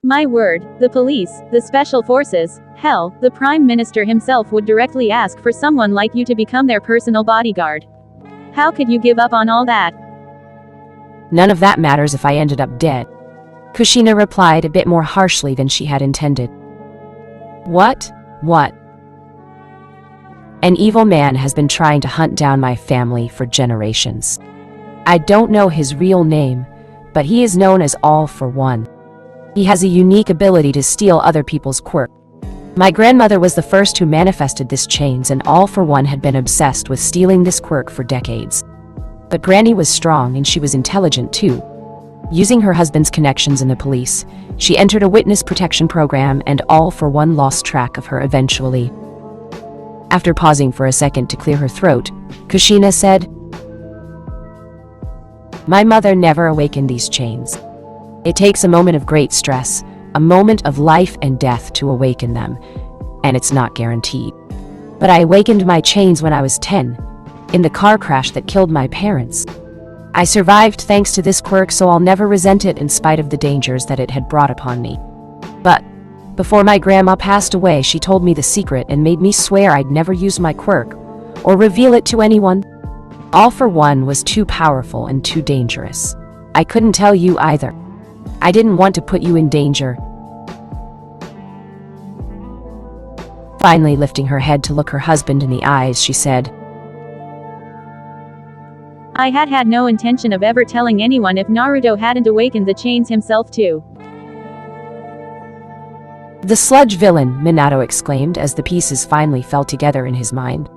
My word, the police, the special forces, hell, the Prime Minister himself would directly ask for someone like you to become their personal bodyguard. How could you give up on all that? None of that matters if I ended up dead. Kushina replied a bit more harshly than she had intended. What? What? An evil man has been trying to hunt down my family for generations. I don't know his real name, but he is known as All for One. He has a unique ability to steal other people's quirk. My grandmother was the first who manifested this chains, and All for One had been obsessed with stealing this quirk for decades. But Granny was strong and she was intelligent too. Using her husband's connections in the police, she entered a witness protection program, and All for One lost track of her eventually. After pausing for a second to clear her throat, Kushina said, "My mother never awakened these chains. It takes a moment of great stress, a moment of life and death to awaken them, and it's not guaranteed. But I awakened my chains when I was 10, in the car crash that killed my parents. I survived thanks to this quirk, so I'll never resent it in spite of the dangers that it had brought upon me. But before my grandma passed away, she told me the secret and made me swear I'd never use my quirk or reveal it to anyone. All for One was too powerful and too dangerous. I couldn't tell you either. I didn't want to put you in danger." Finally lifting her head to look her husband in the eyes, she said, I had no intention of ever telling anyone if Naruto hadn't awakened the chains himself too. "The sludge villain," Minato exclaimed as the pieces finally fell together in his mind.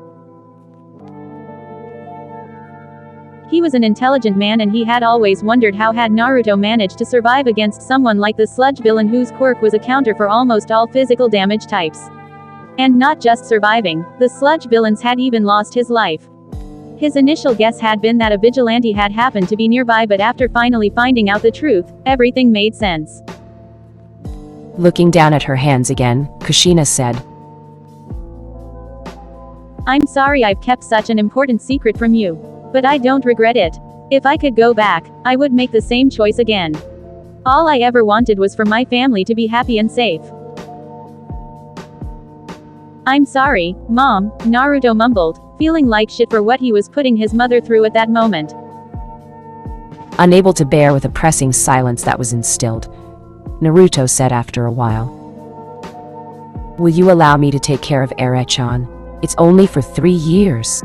He was an intelligent man, and he had always wondered how had Naruto managed to survive against someone like the sludge villain, whose quirk was a counter for almost all physical damage types. And not just surviving, the sludge villains had even lost his life. His initial guess had been that a vigilante had happened to be nearby, but after finally finding out the truth, everything made sense. Looking down at her hands again, Kushina said, I'm sorry I've kept such an important secret from you. But I don't regret it. If I could go back, I would make the same choice again. All I ever wanted was for my family to be happy and safe. I'm sorry, Mom, Naruto mumbled, feeling like shit for what he was putting his mother through at that moment. Unable to bear with the pressing silence that was instilled, Naruto said after a while, "Will you allow me to take care of Ere-chan? It's only for 3 years.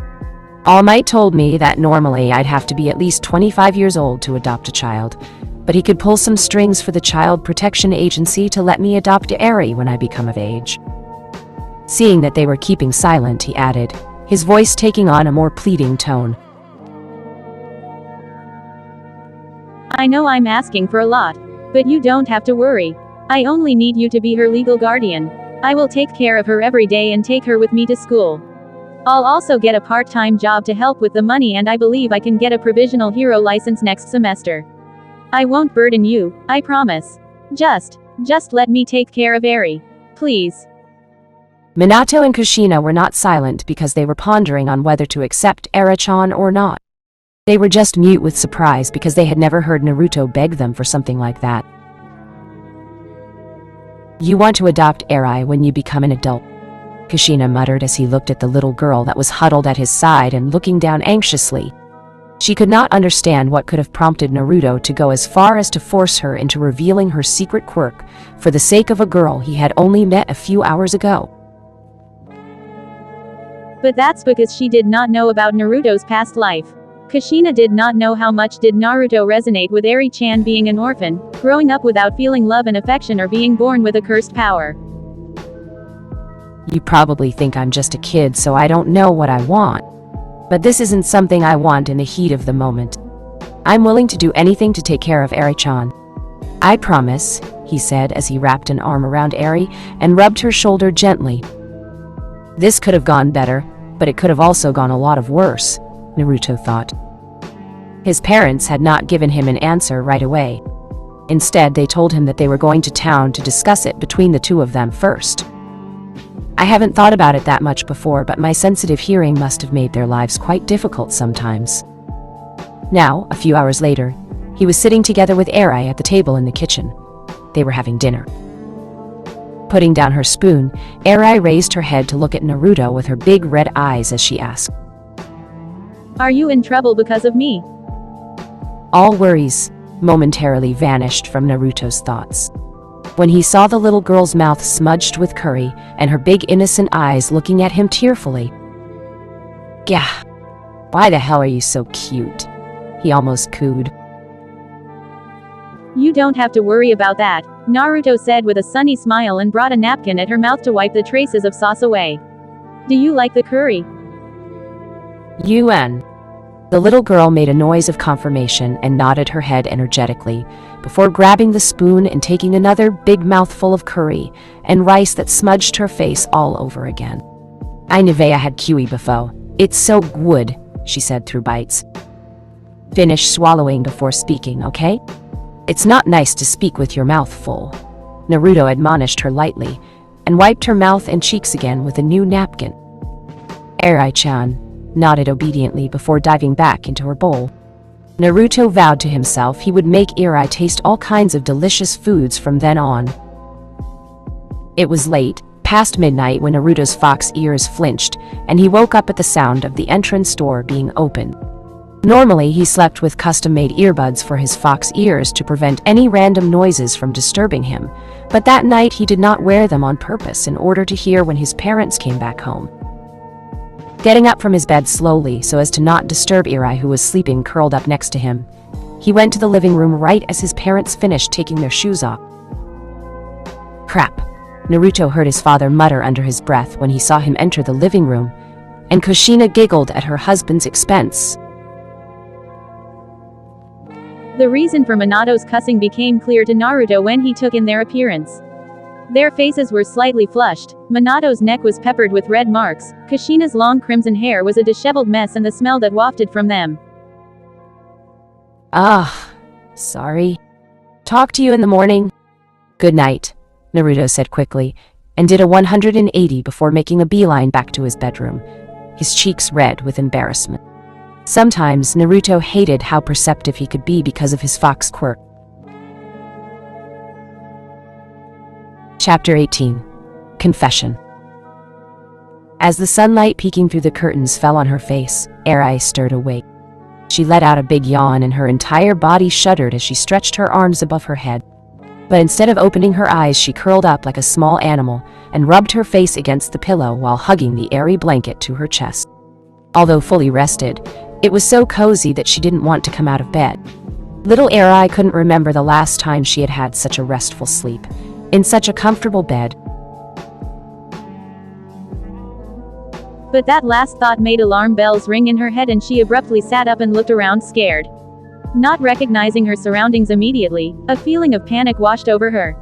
All Might told me that normally I'd have to be at least 25 years old to adopt a child, but he could pull some strings for the Child Protection Agency to let me adopt Eri when I become of age." Seeing that they were keeping silent, he added, his voice taking on a more pleading tone. I know I'm asking for a lot, but you don't have to worry. I only need you to be her legal guardian. I will take care of her every day and take her with me to school. I'll also get a part-time job to help with the money, and I believe I can get a provisional hero license next semester. I won't burden you, I promise. Just let me take care of Eri. Please. Minato and Kushina were not silent because they were pondering on whether to accept Ere-chan or not. They were just mute with surprise because they had never heard Naruto beg them for something like that. "You want to adopt Eri when you become an adult," Kushina muttered as he looked at the little girl that was huddled at his side and looking down anxiously. She could not understand what could have prompted Naruto to go as far as to force her into revealing her secret quirk for the sake of a girl he had only met a few hours ago. But that's because she did not know about Naruto's past life. Kushina did not know how much did Naruto resonate with Eri-chan being an orphan, growing up without feeling love and affection, or being born with a cursed power. "You probably think I'm just a kid, so I don't know what I want. But this isn't something I want in the heat of the moment. I'm willing to do anything to take care of Eri-chan. I promise," he said as he wrapped an arm around Eri and rubbed her shoulder gently. This could have gone better, but it could have also gone a lot of worse, Naruto thought. His parents had not given him an answer right away. Instead, they told him that they were going to town to discuss it between the two of them first. "I haven't thought about it that much before, but my sensitive hearing must have made their lives quite difficult sometimes." Now, a few hours later, he was sitting together with Eri at the table in the kitchen. They were having dinner. Putting down her spoon, Eri raised her head to look at Naruto with her big red eyes as she asked, Are you in trouble because of me? All worries momentarily vanished from Naruto's thoughts when he saw the little girl's mouth smudged with curry and her big innocent eyes looking at him tearfully. Gah! Why the hell are you so cute? He almost cooed. You don't have to worry about that, Naruto said with a sunny smile and brought a napkin at her mouth to wipe the traces of sauce away. Do you like the curry? UN. The little girl made a noise of confirmation and nodded her head energetically, before grabbing the spoon and taking another big mouthful of curry and rice that smudged her face all over again. I Nivea had kiwi before. It's so good, she said through bites. Finish swallowing before speaking, okay? It's not nice to speak with your mouth full. Naruto admonished her lightly, and wiped her mouth and cheeks again with a new napkin. Eri-chan nodded obediently before diving back into her bowl. Naruto vowed to himself he would make Eri taste all kinds of delicious foods from then on. It was late, past midnight, when Naruto's fox ears flinched, and he woke up at the sound of the entrance door being opened. Normally, he slept with custom-made earbuds for his fox ears to prevent any random noises from disturbing him, but that night he did not wear them on purpose in order to hear when his parents came back home. Getting up from his bed slowly so as to not disturb Eri, who was sleeping curled up next to him, he went to the living room right as his parents finished taking their shoes off. Crap! Naruto heard his father mutter under his breath when he saw him enter the living room, and Kushina giggled at her husband's expense. The reason for Minato's cussing became clear to Naruto when he took in their appearance. Their faces were slightly flushed, Minato's neck was peppered with red marks, Kushina's long crimson hair was a disheveled mess, and the smell that wafted from them. Sorry. Talk to you in the morning. Good night, Naruto said quickly, and did a 180 before making a beeline back to his bedroom, his cheeks red with embarrassment. Sometimes Naruto hated how perceptive he could be because of his fox quirk. Chapter 18. Confession. As the sunlight peeking through the curtains fell on her face, Eri stirred awake. She let out a big yawn and her entire body shuddered as she stretched her arms above her head. But instead of opening her eyes, she curled up like a small animal and rubbed her face against the pillow while hugging the airy blanket to her chest. Although fully rested, it was so cozy that she didn't want to come out of bed. Little Eri couldn't remember the last time she had had such a restful sleep, in such a comfortable bed. But that last thought made alarm bells ring in her head, and she abruptly sat up and looked around, scared. Not recognizing her surroundings immediately, a feeling of panic washed over her.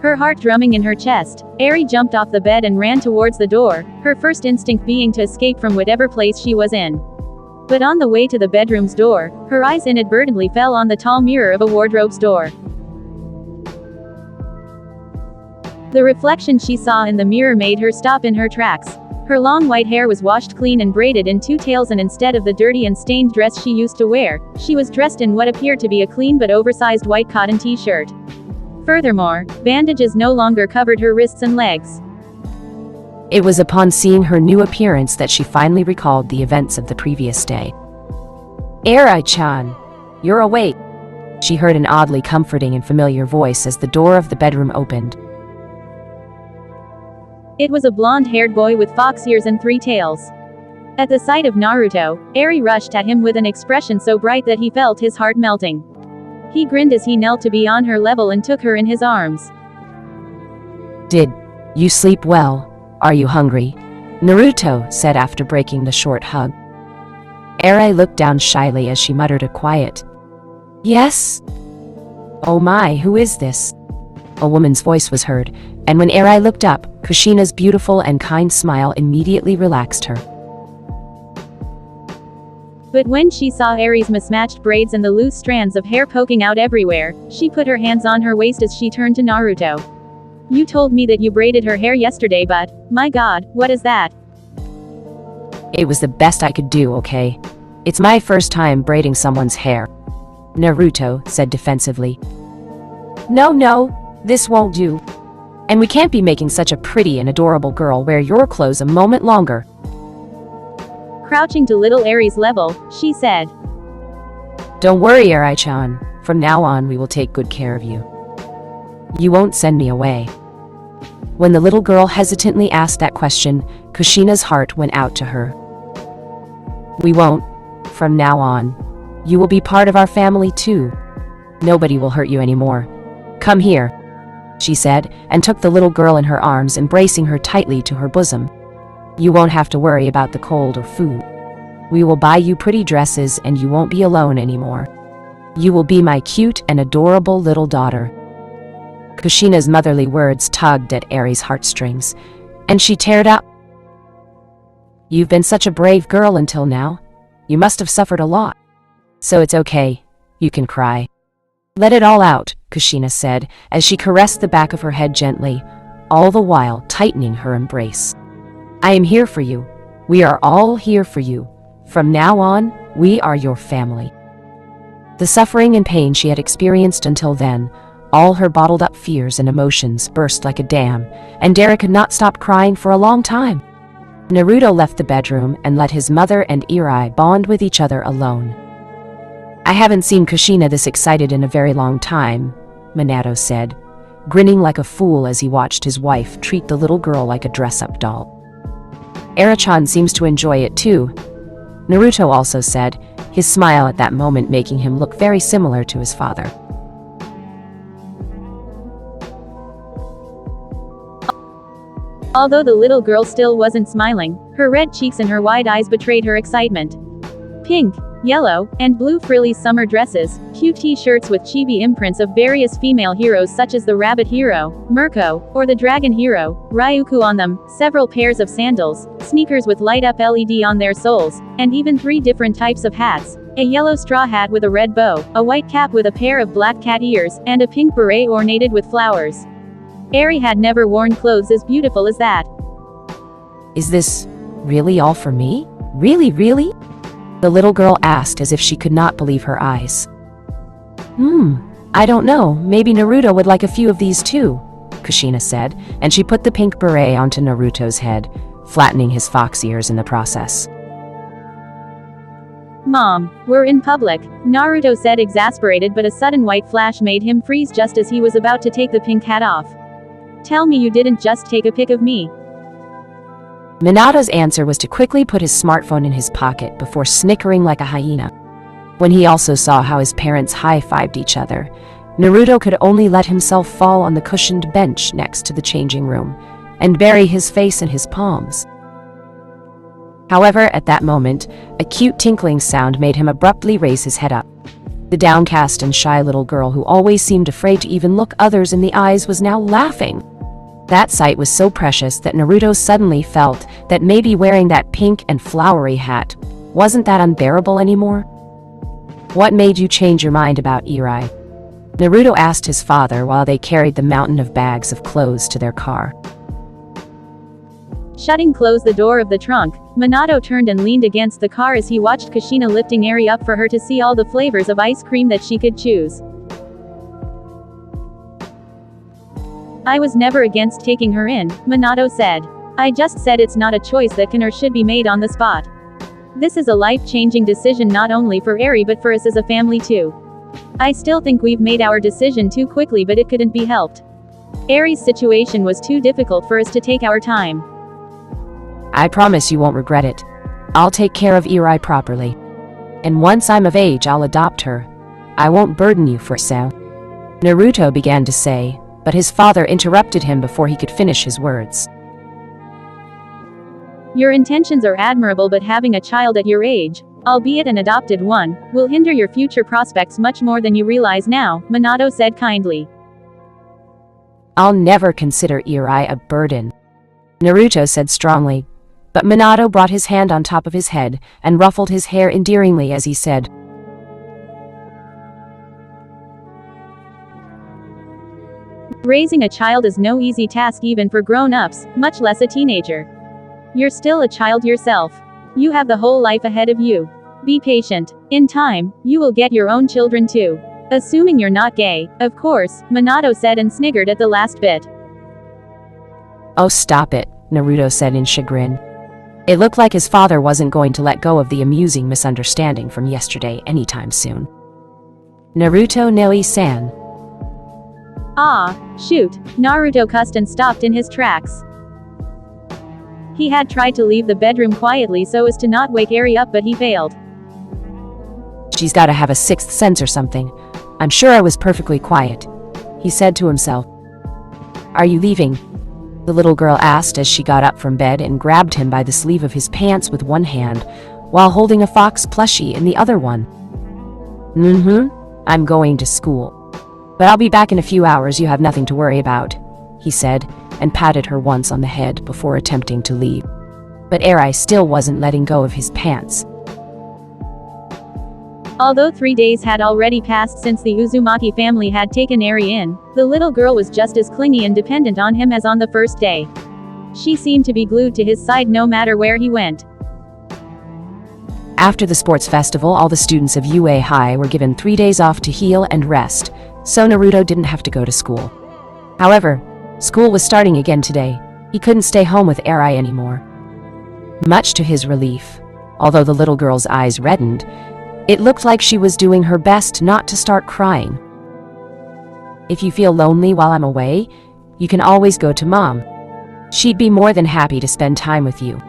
Her heart drumming in her chest, Eri jumped off the bed and ran towards the door, her first instinct being to escape from whatever place she was in. But on the way to the bedroom's door, her eyes inadvertently fell on the tall mirror of a wardrobe's door. The reflection she saw in the mirror made her stop in her tracks. Her long white hair was washed clean and braided in two tails, and instead of the dirty and stained dress she used to wear, she was dressed in what appeared to be a clean but oversized white cotton t-shirt. Furthermore, bandages no longer covered her wrists and legs. It was upon seeing her new appearance that she finally recalled the events of the previous day. Eri-chan, you're awake, she heard an oddly comforting and familiar voice as the door of the bedroom opened. It was a blonde-haired boy with fox ears and three tails. At the sight of Naruto, Eri rushed at him with an expression so bright that he felt his heart melting. He grinned as he knelt to be on her level and took her in his arms. Did you sleep well? Are you hungry? Naruto said after breaking the short hug. Eri looked down shyly as she muttered a quiet, "Yes." Oh my, who is this? A woman's voice was heard, and when Eri looked up, Kushina's beautiful and kind smile immediately relaxed her. But when she saw Eri's mismatched braids and the loose strands of hair poking out everywhere, she put her hands on her waist as she turned to Naruto. You told me that you braided her hair yesterday, but, my god, what is that? It was the best I could do, okay? It's my first time braiding someone's hair, Naruto said defensively. No, This won't do. And we can't be making such a pretty and adorable girl wear your clothes a moment longer. Crouching to little Eri's level, she said. Don't worry, Eri-chan. From now on, we will take good care of you. You won't send me away. When the little girl hesitantly asked that question, Kushina's heart went out to her. We won't. From now on, you will be part of our family too. Nobody will hurt you anymore. Come here, she said, and took the little girl in her arms, embracing her tightly to her bosom. You won't have to worry about the cold or food. We will buy you pretty dresses and you won't be alone anymore. You will be my cute and adorable little daughter. Kushina's motherly words tugged at Eri's heartstrings, and she teared up. You've been such a brave girl until now. You must have suffered a lot. So it's okay. You can cry. Let it all out, Kushina said, as she caressed the back of her head gently, all the while tightening her embrace. I am here for you. We are all here for you. From now on, we are your family. The suffering and pain she had experienced until then, all her bottled-up fears and emotions burst like a dam, and Derek could not stop crying for a long time. Naruto left the bedroom and let his mother and Eri bond with each other alone. I haven't seen Kushina this excited in a very long time, Minato said, grinning like a fool as he watched his wife treat the little girl like a dress-up doll. Eri-chan seems to enjoy it too, Naruto also said, his smile at that moment making him look very similar to his father. Although the little girl still wasn't smiling, her red cheeks and her wide eyes betrayed her excitement. Pink, yellow, and blue frilly summer dresses, cute t-shirts with chibi imprints of various female heroes such as the Rabbit Hero, Mirko, or the Dragon Hero, Ryuko on them, several pairs of sandals, sneakers with light-up LED on their soles, and even 3 different types of hats. A yellow straw hat with a red bow, a white cap with a pair of black cat ears, and a pink beret ornated with flowers. Eri had never worn clothes as beautiful as that. Is this really all for me? Really? The little girl asked as if she could not believe her eyes. I don't know, maybe Naruto would like a few of these too, Kushina said, and she put the pink beret onto Naruto's head, flattening his fox ears in the process. Mom, we're in public, Naruto said, exasperated, but a sudden white flash made him freeze just as he was about to take the pink hat off. Tell me you didn't just take a pic of me. Minato's answer was to quickly put his smartphone in his pocket before snickering like a hyena. When he also saw how his parents high-fived each other, Naruto could only let himself fall on the cushioned bench next to the changing room and bury his face in his palms. However, at that moment, a cute tinkling sound made him abruptly raise his head up. The downcast and shy little girl who always seemed afraid to even look others in the eyes was now laughing. That sight was so precious that Naruto suddenly felt that maybe wearing that pink and flowery hat wasn't that unbearable anymore. What made you change your mind about Eri? Naruto asked his father while they carried the mountain of bags of clothes to their car. Shutting closed the door of the trunk, Minato turned and leaned against the car as he watched Kushina lifting Eri up for her to see all the flavors of ice cream that she could choose. I was never against taking her in, Minato said. I just said it's not a choice that can or should be made on the spot. This is a life-changing decision not only for Eri but for us as a family too. I still think we've made our decision too quickly, but it couldn't be helped. Eri's situation was too difficult for us to take our time. I promise you won't regret it. I'll take care of Eri properly. And once I'm of age, I'll adopt her. I won't burden you for so. Naruto began to say, but his father interrupted him before he could finish his words. Your intentions are admirable, but having a child at your age, albeit an adopted one, will hinder your future prospects much more than you realize now, Minato said kindly. I'll never consider Eri a burden, Naruto said strongly, but Minato brought his hand on top of his head and ruffled his hair endearingly as he said, Raising a child is no easy task even for grown-ups, much less a teenager. You're still a child yourself. You have the whole life ahead of you. Be patient. In time, you will get your own children too. Assuming you're not gay, of course, Minato said and sniggered at the last bit. Oh, stop it, Naruto said in chagrin. It looked like his father wasn't going to let go of the amusing misunderstanding from yesterday anytime soon. Naruto Nui-san. Ah, shoot, Naruto cussed and stopped in his tracks. He had tried to leave the bedroom quietly so as to not wake Eri up, but he failed. She's gotta have a sixth sense or something. I'm sure I was perfectly quiet, he said to himself. Are you leaving? The little girl asked as she got up from bed and grabbed him by the sleeve of his pants with one hand, while holding a fox plushie in the other one. I'm going to school. But I'll be back in a few hours, you have nothing to worry about, he said, and patted her once on the head before attempting to leave. But Eri still wasn't letting go of his pants. Although 3 days had already passed since the Uzumaki family had taken Eri in, the little girl was just as clingy and dependent on him as on the first day. She seemed to be glued to his side no matter where he went. After the sports festival, all the students of UA High were given 3 days off to heal and rest, so Naruto didn't have to go to school. However, school was starting again today. He couldn't stay home with Eri anymore. Much to his relief, although the little girl's eyes reddened, it looked like she was doing her best not to start crying. If you feel lonely while I'm away, you can always go to Mom. She'd be more than happy to spend time with you.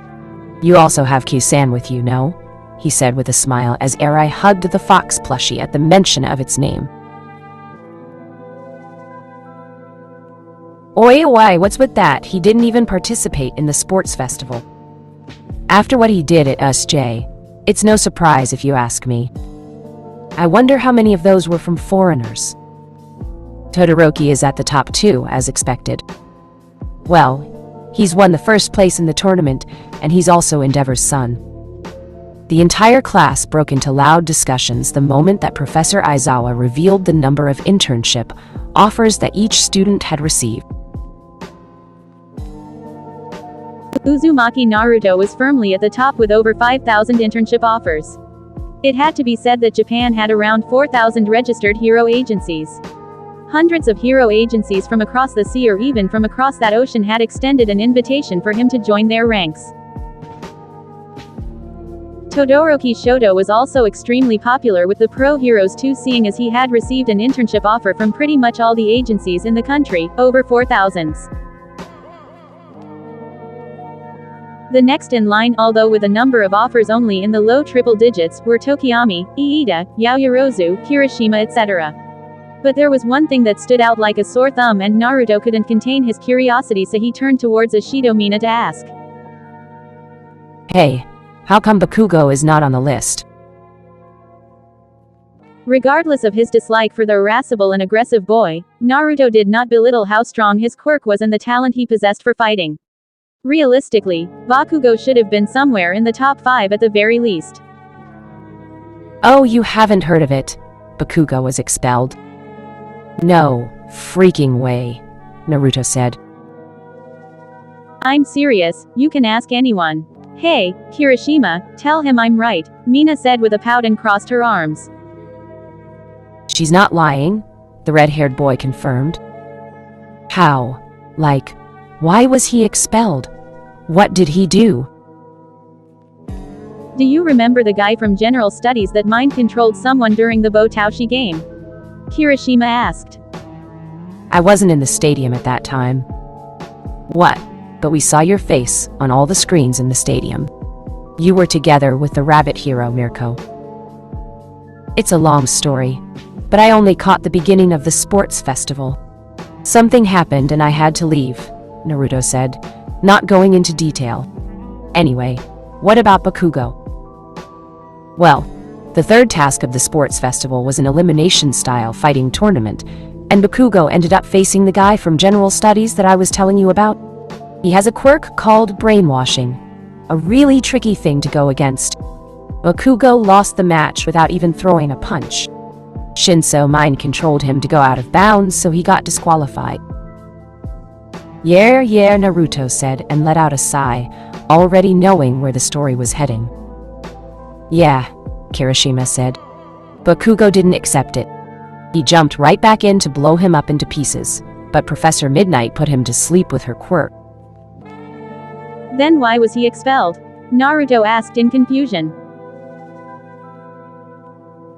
You also have Q-san with you, no? He said with a smile as Eri hugged the fox plushie at the mention of its name. Oi, what's with that? He didn't even participate in the sports festival. After what he did at USJ, it's no surprise if you ask me. I wonder how many of those were from foreigners. Todoroki is at the top too, as expected. Well, he's won the first place in the tournament, and he's also Endeavor's son. The entire class broke into loud discussions the moment that Professor Aizawa revealed the number of internship offers that each student had received. Uzumaki Naruto was firmly at the top with over 5,000 internship offers. It had to be said that Japan had around 4,000 registered hero agencies. Hundreds of hero agencies from across the sea or even from across that ocean had extended an invitation for him to join their ranks. Todoroki Shoto was also extremely popular with the pro heroes too, seeing as he had received an internship offer from pretty much all the agencies in the country, over 4,000. The next in line, although with a number of offers only in the low triple digits, were Tokiyami, Iida, Yaoyorozu, Kirishima, etc. But there was one thing that stood out like a sore thumb, and Naruto couldn't contain his curiosity, so he turned towards Ashido Mina to ask. Hey, how come Bakugo is not on the list? Regardless of his dislike for the irascible and aggressive boy, Naruto did not belittle how strong his quirk was and the talent he possessed for fighting. Realistically, Bakugo should have been somewhere in the top 5 at the very least. Oh, you haven't heard of it. Bakugo was expelled. No freaking way, Naruto said. I'm serious, you can ask anyone. Hey, Kirishima, tell him I'm right, Mina said with a pout and crossed her arms. She's not lying, the red-haired boy confirmed. How? Like, why was he expelled? What did he do? Do you remember the guy from General Studies that mind-controlled someone during the Botaoshi game? Kirishima asked. I wasn't in the stadium at that time. What? But we saw your face on all the screens in the stadium. You were together with the rabbit hero Mirko. It's a long story, but I only caught the beginning of the sports festival. Something happened and I had to leave, Naruto said, not going into detail. Anyway, what about Bakugo? Well, the third task of the sports festival was an elimination-style fighting tournament, and Bakugo ended up facing the guy from General Studies that I was telling you about. He has a quirk called brainwashing, a really tricky thing to go against. Bakugo lost the match without even throwing a punch. Shinso mind-controlled him to go out of bounds, so he got disqualified. Yeah, Naruto said and let out a sigh, already knowing where the story was heading. Yeah, Kirishima said. Bakugo didn't accept it. He jumped right back in to blow him up into pieces, but Professor Midnight put him to sleep with her quirk. Then why was he expelled? Naruto asked in confusion.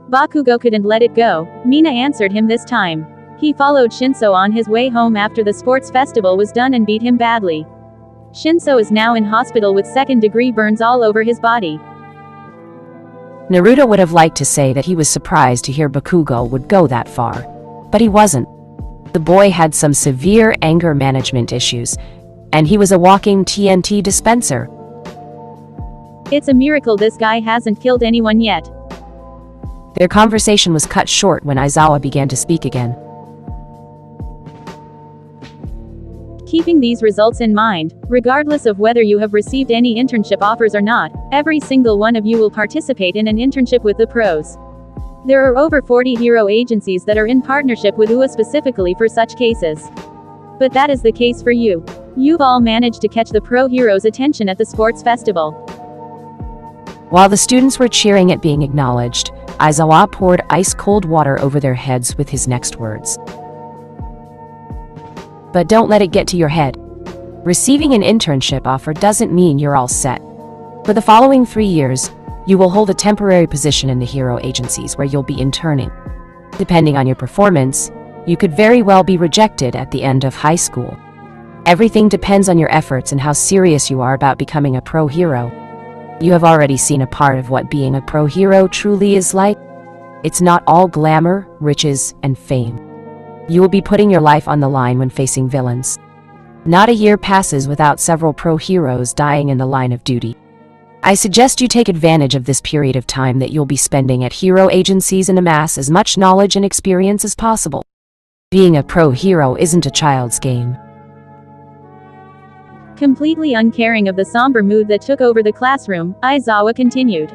Bakugo couldn't let it go, Mina answered him this time. He followed Shinso on his way home after the sports festival was done and beat him badly. Shinso is now in hospital with second-degree burns all over his body. Naruto would have liked to say that he was surprised to hear Bakugo would go that far, but he wasn't. The boy had some severe anger management issues, and he was a walking TNT dispenser. It's a miracle this guy hasn't killed anyone yet. Their conversation was cut short when Aizawa began to speak again. Keeping these results in mind, regardless of whether you have received any internship offers or not, every single one of you will participate in an internship with the pros. There are over 40 hero agencies that are in partnership with UA specifically for such cases. But that is the case for you. You've all managed to catch the pro heroes' attention at the sports festival. While the students were cheering at being acknowledged, Aizawa poured ice-cold water over their heads with his next words. But don't let it get to your head. Receiving an internship offer doesn't mean you're all set. For the following 3 years, you will hold a temporary position in the hero agencies where you'll be interning. Depending on your performance, you could very well be rejected at the end of high school. Everything depends on your efforts and how serious you are about becoming a pro hero. You have already seen a part of what being a pro hero truly is like. It's not all glamour, riches, and fame. You will be putting your life on the line when facing villains. Not a year passes without several pro heroes dying in the line of duty. I suggest you take advantage of this period of time that you'll be spending at hero agencies and amass as much knowledge and experience as possible. Being a pro hero isn't a child's game. Completely uncaring of the somber mood that took over the classroom, Aizawa continued.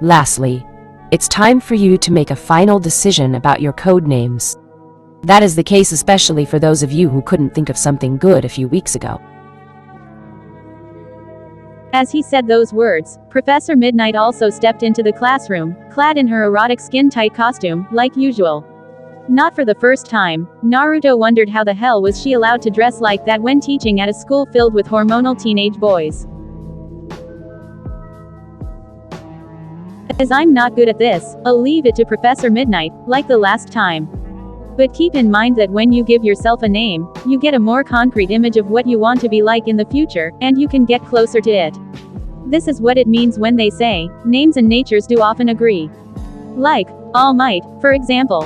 Lastly, it's time for you to make a final decision about your code names. That is the case especially for those of you who couldn't think of something good a few weeks ago. As he said those words, Professor Midnight also stepped into the classroom, clad in her erotic skin-tight costume, like usual. Not for the first time, Naruto wondered how the hell was she allowed to dress like that when teaching at a school filled with hormonal teenage boys. As I'm not good at this, I'll leave it to Professor Midnight, like the last time. But keep in mind that when you give yourself a name, you get a more concrete image of what you want to be like in the future, and you can get closer to it. This is what it means when they say, names and natures do often agree. Like, All Might, for example.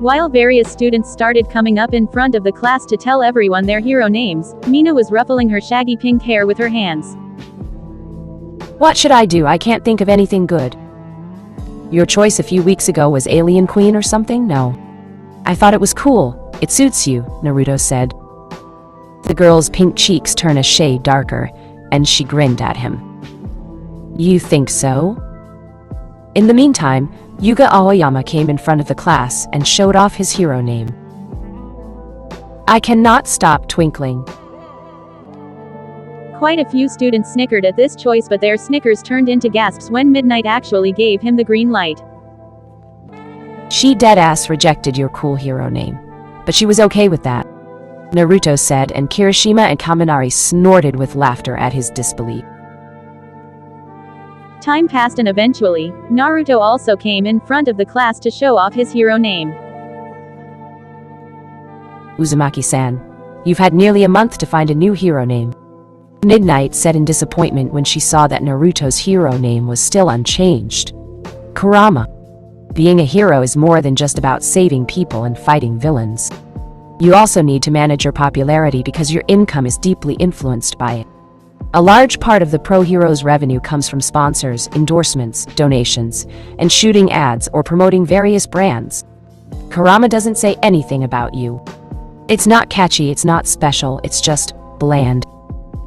While various students started coming up in front of the class to tell everyone their hero names, Mina was ruffling her shaggy pink hair with her hands. What should I do? I can't think of anything good. Your choice a few weeks ago was Alien Queen or something? No. I thought it was cool. It suits you, Naruto said. The girl's pink cheeks turned a shade darker, and she grinned at him. You think so? In the meantime, Yuga Aoyama came in front of the class and showed off his hero name. I cannot stop twinkling. Quite a few students snickered at this choice, but their snickers turned into gasps when Midnight actually gave him the green light. She deadass rejected your cool hero name, but she was okay with that, Naruto said, and Kirishima and Kaminari snorted with laughter at his disbelief. Time passed and eventually, Naruto also came in front of the class to show off his hero name. Uzumaki-san, you've had nearly a month to find a new hero name, Midnight said in disappointment when she saw that Naruto's hero name was still unchanged. Kurama. Being a hero is more than just about saving people and fighting villains. You also need to manage your popularity because your income is deeply influenced by it. A large part of the pro hero's revenue comes from sponsors, endorsements, donations, and shooting ads or promoting various brands. Kurama doesn't say anything about you. It's not catchy, it's not special, it's just bland.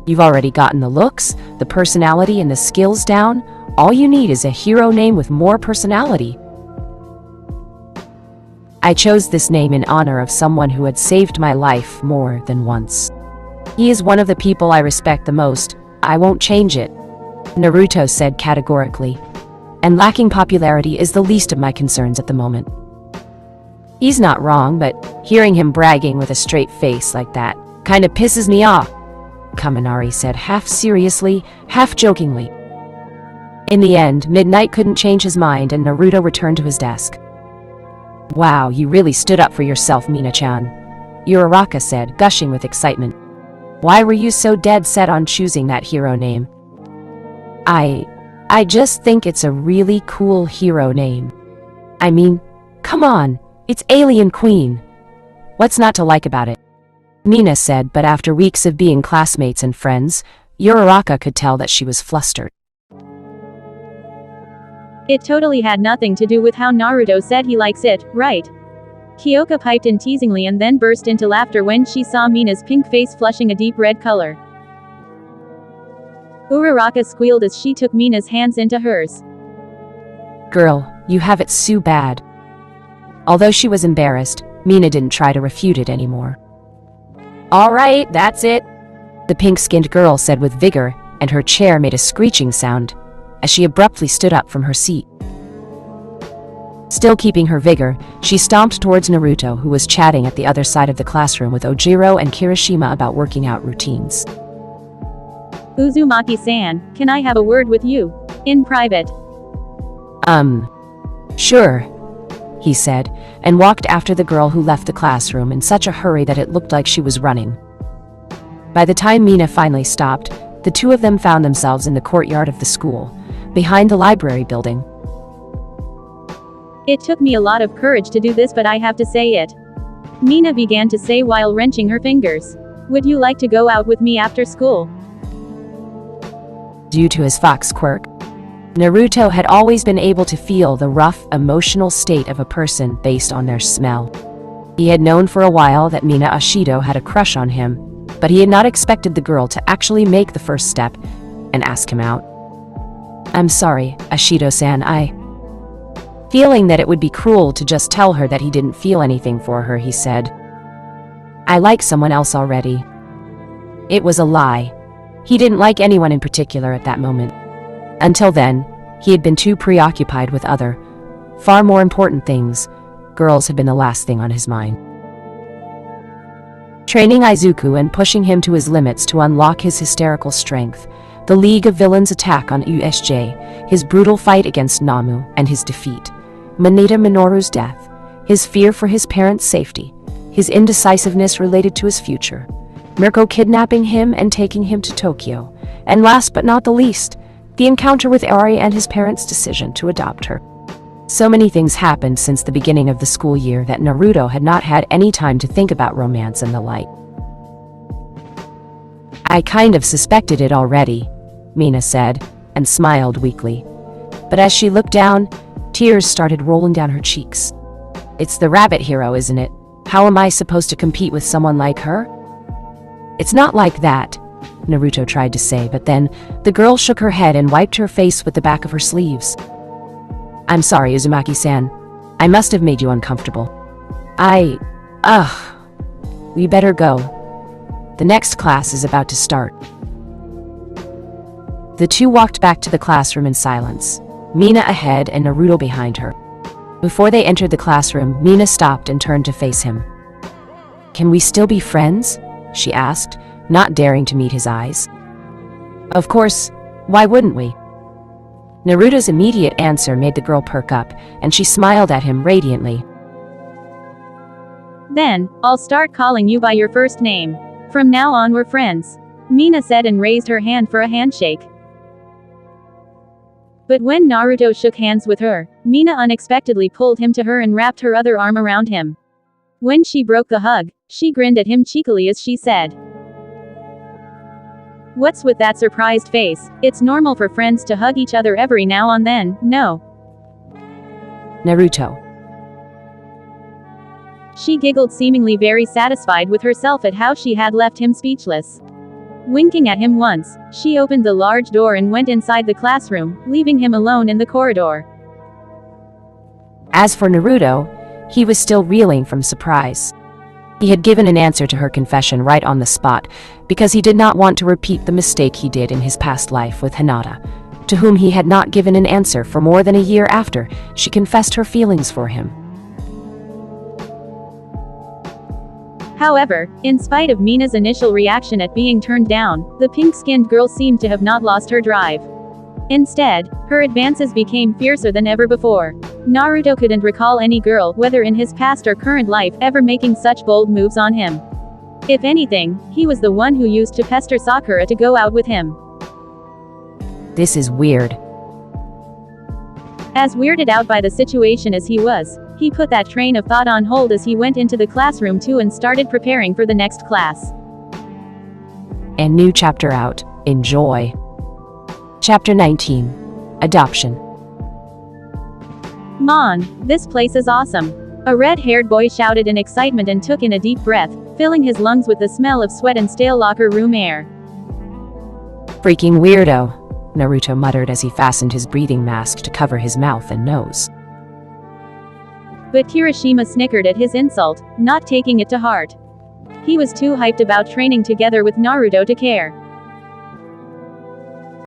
You've already gotten the looks, the personality, and the skills down. All you need is a hero name with more personality. I chose this name in honor of someone who had saved my life more than once. He is one of the people I respect the most. I won't change it, Naruto said categorically. and lacking popularity is the least of my concerns at the moment. He's not wrong, but hearing him bragging with a straight face like that kinda pisses me off, Kaminari said, half seriously, half jokingly. In the end, Midnight couldn't change his mind and Naruto returned to his desk. Wow, you really stood up for yourself, Mina-chan, Uraraka said, gushing with excitement. Why were you so dead set on choosing that hero name? I just think it's a really cool hero name. I mean, come on, it's Alien Queen. What's not to like about it? Mina said, but after weeks of being classmates and friends, Uraraka could tell that she was flustered. It totally had nothing to do with how Naruto said he likes it, right? Kyoka piped in teasingly and then burst into laughter when she saw Mina's pink face flushing a deep red color. Uraraka squealed as she took Mina's hands into hers. Girl, you have it so bad. Although she was embarrassed, Mina didn't try to refute it anymore. All right, that's it, the pink-skinned girl said with vigor, and her chair made a screeching sound as she abruptly stood up from her seat. Still keeping her vigor, she stomped towards Naruto, who was chatting at the other side of the classroom with Ojiro and Kirishima about working out routines. Uzumaki-san, can I have a word with you? In private. Sure, he said, and walked after the girl who left the classroom in such a hurry that it looked like she was running. By the time Mina finally stopped, the two of them found themselves in the courtyard of the school, behind the library building. It took me a lot of courage to do this, but I have to say it. Mina began to say while wrenching her fingers. Would you like to go out with me after school? Due to his Fox Quirk, Naruto had always been able to feel the rough, emotional state of a person based on their smell. He had known for a while that Mina Ashido had a crush on him, but he had not expected the girl to actually make the first step and ask him out. I'm sorry, Ashido-san, Feeling that it would be cruel to just tell her that he didn't feel anything for her, he said, I like someone else already. It was a lie. He didn't like anyone in particular at that moment. Until then, he had been too preoccupied with other, far more important things. Girls had been the last thing on his mind. Training Izuku and pushing him to his limits to unlock his hysterical strength, the League of Villains' attack on USJ, his brutal fight against Namu and his defeat, Mineta Minoru's death, his fear for his parents' safety, his indecisiveness related to his future, Mirko kidnapping him and taking him to Tokyo, and last but not the least, the encounter with Eri and his parents' decision to adopt her. So many things happened since the beginning of the school year that Naruto had not had any time to think about romance and the like. I kind of suspected it already, Mina said, and smiled weakly. But as she looked down, tears started rolling down her cheeks. It's the rabbit hero, isn't it? How am I supposed to compete with someone like her? It's not like that, Naruto tried to say, but then the girl shook her head and wiped her face with the back of her sleeves. I'm sorry, Uzumaki-san. I must have made you uncomfortable. We better go. The next class is about to start. The two walked back to the classroom in silence, Mina ahead and Naruto behind her. Before they entered the classroom, Mina stopped and turned to face him. Can we still be friends? She asked, not daring to meet his eyes. Of course, why wouldn't we? Naruto's immediate answer made the girl perk up, and she smiled at him radiantly. Then, I'll start calling you by your first name. From now on we're friends, Mina said and raised her hand for a handshake. But when Naruto shook hands with her, Mina unexpectedly pulled him to her and wrapped her other arm around him. When she broke the hug, she grinned at him cheekily as she said, "What's with that surprised face? It's normal for friends to hug each other every now and then, no?" Naruto. She giggled, seemingly very satisfied with herself at how she had left him speechless. Winking at him once, she opened the large door and went inside the classroom, leaving him alone in the corridor. As for Naruto, he was still reeling from surprise. He had given an answer to her confession right on the spot, because he did not want to repeat the mistake he did in his past life with Hinata, to whom he had not given an answer for more than a year after she confessed her feelings for him. However, in spite of Mina's initial reaction at being turned down, the pink-skinned girl seemed to have not lost her drive. Instead, her advances became fiercer than ever before. Naruto couldn't recall any girl, whether in his past or current life, ever making such bold moves on him. If anything, he was the one who used to pester Sakura to go out with him. This is weird. As weirded out by the situation as he was, he put that train of thought on hold as he went into the classroom too and started preparing for the next class. And new chapter out. Enjoy. Chapter 19. Adoption. "Mon, this place is awesome." A red-haired boy shouted in excitement and took in a deep breath, filling his lungs with the smell of sweat and stale locker room air. Freaking weirdo, Naruto muttered as he fastened his breathing mask to cover his mouth and nose. But Kirishima snickered at his insult, not taking it to heart. He was too hyped about training together with Naruto to care.